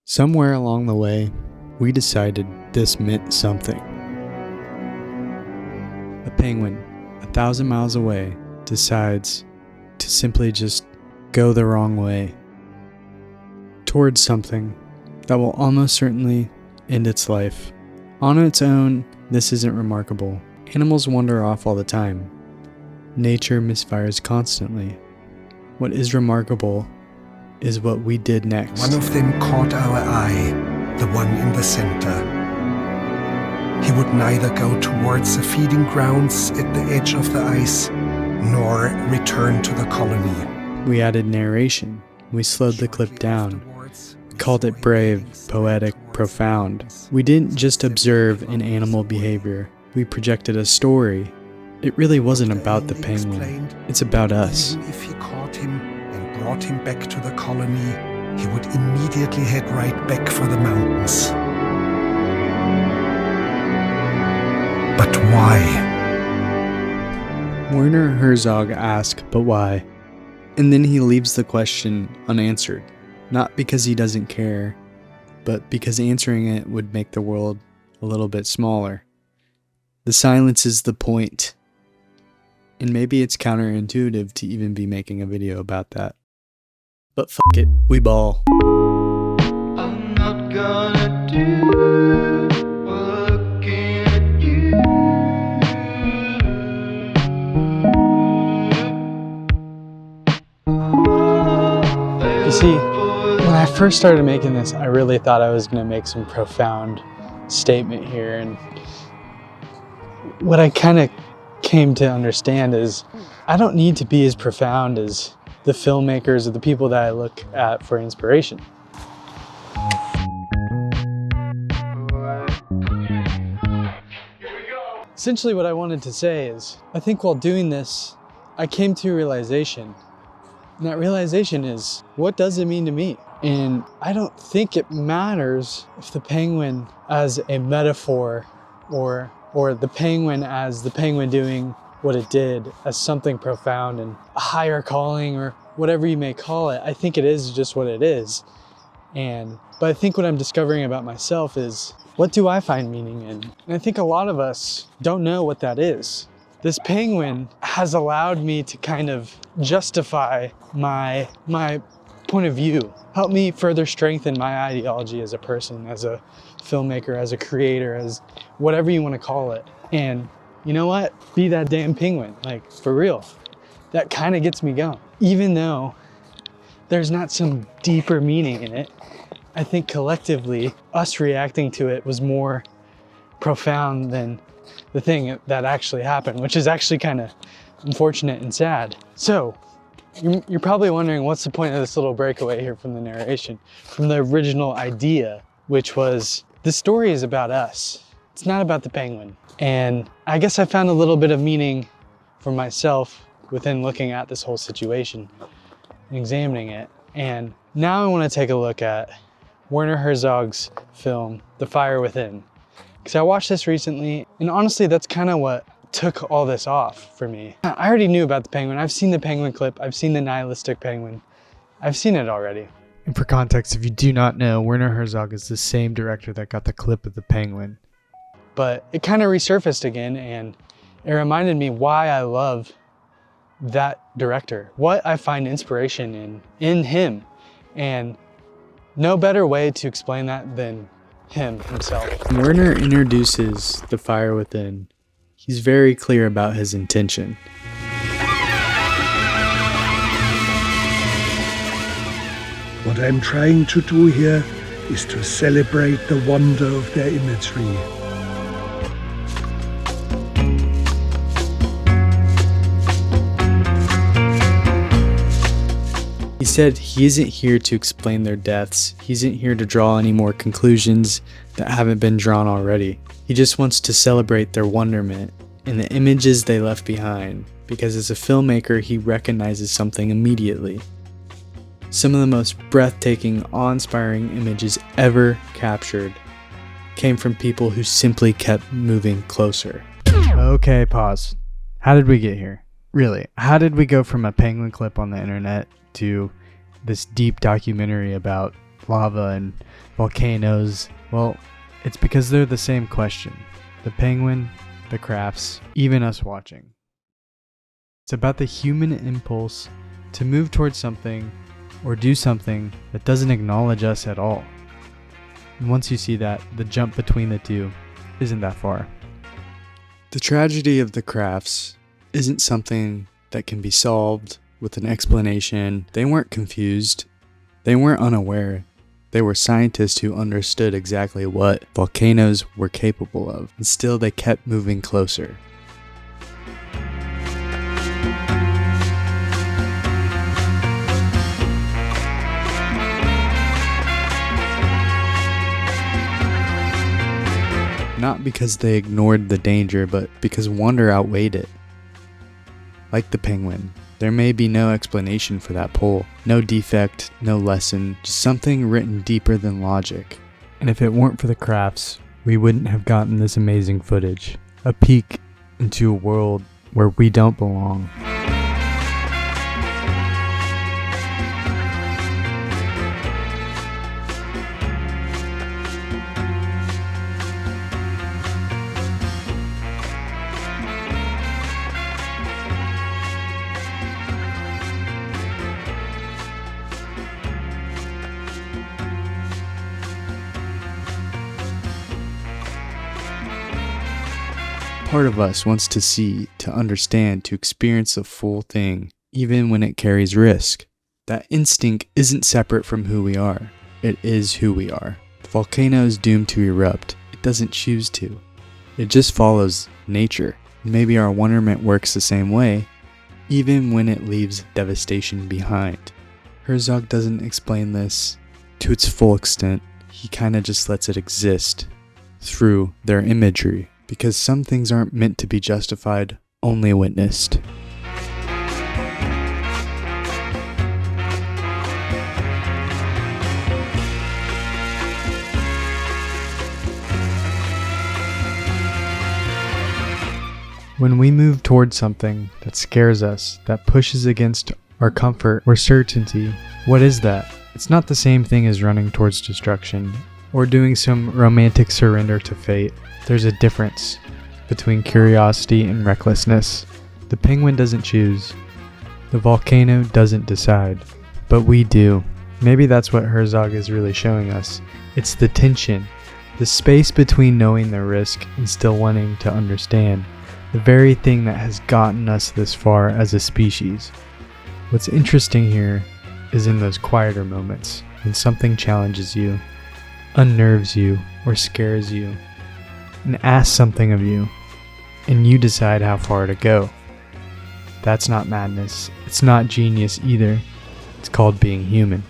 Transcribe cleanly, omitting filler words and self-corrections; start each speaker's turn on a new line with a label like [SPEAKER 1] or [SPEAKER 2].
[SPEAKER 1] Somewhere along the way, we decided this meant something. A penguin 1,000 miles away decides to simply just go the wrong way towards something that will almost certainly end its life. On its own, this isn't remarkable. Animals wander off all the time. Nature misfires constantly. What is remarkable is what we did next.
[SPEAKER 2] One of them caught our eye, the one in the center. He would neither go towards the feeding grounds at the edge of the ice, nor return to the colony.
[SPEAKER 1] We added narration. We slowed the clip down. We called it brave, poetic, profound. We didn't just observe an animal behavior. We projected a story. It really wasn't about the penguin. It's about us.
[SPEAKER 2] Even if he caught him and brought him back to the colony, he would immediately head right back for the mountains. But why?
[SPEAKER 1] Werner Herzog asks, but why? And then he leaves the question unanswered. Not because he doesn't care, but because answering it would make the world a little bit smaller. The silence is the point. And maybe it's counterintuitive to even be making a video about that. But fuck it, we ball.
[SPEAKER 3] I'm not gonna do looking at you.
[SPEAKER 1] You see, when I first started making this, I really thought I was going to make some profound statement here. And what I kind of came to understand is I don't need to be as profound as the filmmakers or the people that I look at for inspiration. Essentially what I wanted to say is, I think while doing this, I came to a realization. And that realization is, what does it mean to me? And I don't think it matters if the penguin as a metaphor or the penguin as the penguin doing what it did as something profound and a higher calling or whatever you may call it. I think it is just what it is. But I think what I'm discovering about myself is, what do I find meaning in? And I think a lot of us don't know what that is. This penguin has allowed me to kind of justify my point of view, help me further strengthen my ideology as a person, as a filmmaker, as a creator, as whatever you want to call it. And you know what? Be that damn penguin, like for real. That kind of gets me going. Even though there's not some deeper meaning in it, I think collectively us reacting to it was more profound than the thing that actually happened, which is actually kind of unfortunate and sad. So you're probably wondering, what's the point of this little breakaway here from the narration, from the original idea, which was the story is about us. It's not about the penguin. And I guess I found a little bit of meaning for myself within looking at this whole situation and examining it. And now I want to take a look at Werner Herzog's film, The Fire Within. Because I watched this recently, and honestly, that's kind of what took all this off for me. I already knew about the penguin. I've seen the penguin clip. I've seen the nihilistic penguin. I've seen it already. And for context, if you do not know, Werner Herzog is the same director that got the clip of the penguin. But it kind of resurfaced again, and it reminded me why I love that director, what I find inspiration in him. And no better way to explain that than him himself. When Werner introduces The Fire Within, he's very clear about his intention.
[SPEAKER 2] What I'm trying to do here is to celebrate the wonder of their imagery.
[SPEAKER 1] He said he isn't here to explain their deaths. He isn't here to draw any more conclusions that haven't been drawn already. He just wants to celebrate their wonderment and the images they left behind, because as a filmmaker, he recognizes something immediately. Some of the most breathtaking, awe-inspiring images ever captured came from people who simply kept moving closer. Okay, pause. How did we get here? Really, how did we go from a penguin clip on the internet to this deep documentary about lava and volcanoes? Well, it's because they're the same question. The penguin, the Kraffts, even us watching. It's about the human impulse to move towards something or do something that doesn't acknowledge us at all. And once you see that, the jump between the two isn't that far. The tragedy of the Kraffts isn't something that can be solved with an explanation. They weren't confused. They weren't unaware. They were scientists who understood exactly what volcanoes were capable of, and still they kept moving closer. Not because they ignored the danger, but because wonder outweighed it. Like the penguin, there may be no explanation for that pull, no defect, no lesson, just something written deeper than logic. And if it weren't for the Kraffts, we wouldn't have gotten this amazing footage, a peek into a world where we don't belong. Part of us wants to see, to understand, to experience the full thing, even when it carries risk. That instinct isn't separate from who we are. It is who we are. The volcano is doomed to erupt. It doesn't choose to. It just follows nature. Maybe our wonderment works the same way, even when it leaves devastation behind. Herzog doesn't explain this to its full extent. He kinda just lets it exist through their imagery. Because some things aren't meant to be justified, only witnessed. When we move towards something that scares us, that pushes against our comfort or certainty, what is that? It's not the same thing as running towards destruction or doing some romantic surrender to fate. There's a difference between curiosity and recklessness. The penguin doesn't choose. The volcano doesn't decide. But we do. Maybe that's what Herzog is really showing us. It's the tension, the space between knowing the risk and still wanting to understand. The very thing that has gotten us this far as a species. What's interesting here is in those quieter moments, when something challenges you, unnerves you, or scares you, and asks something of you, and you decide how far to go. That's not madness. It's not genius either. It's called being human.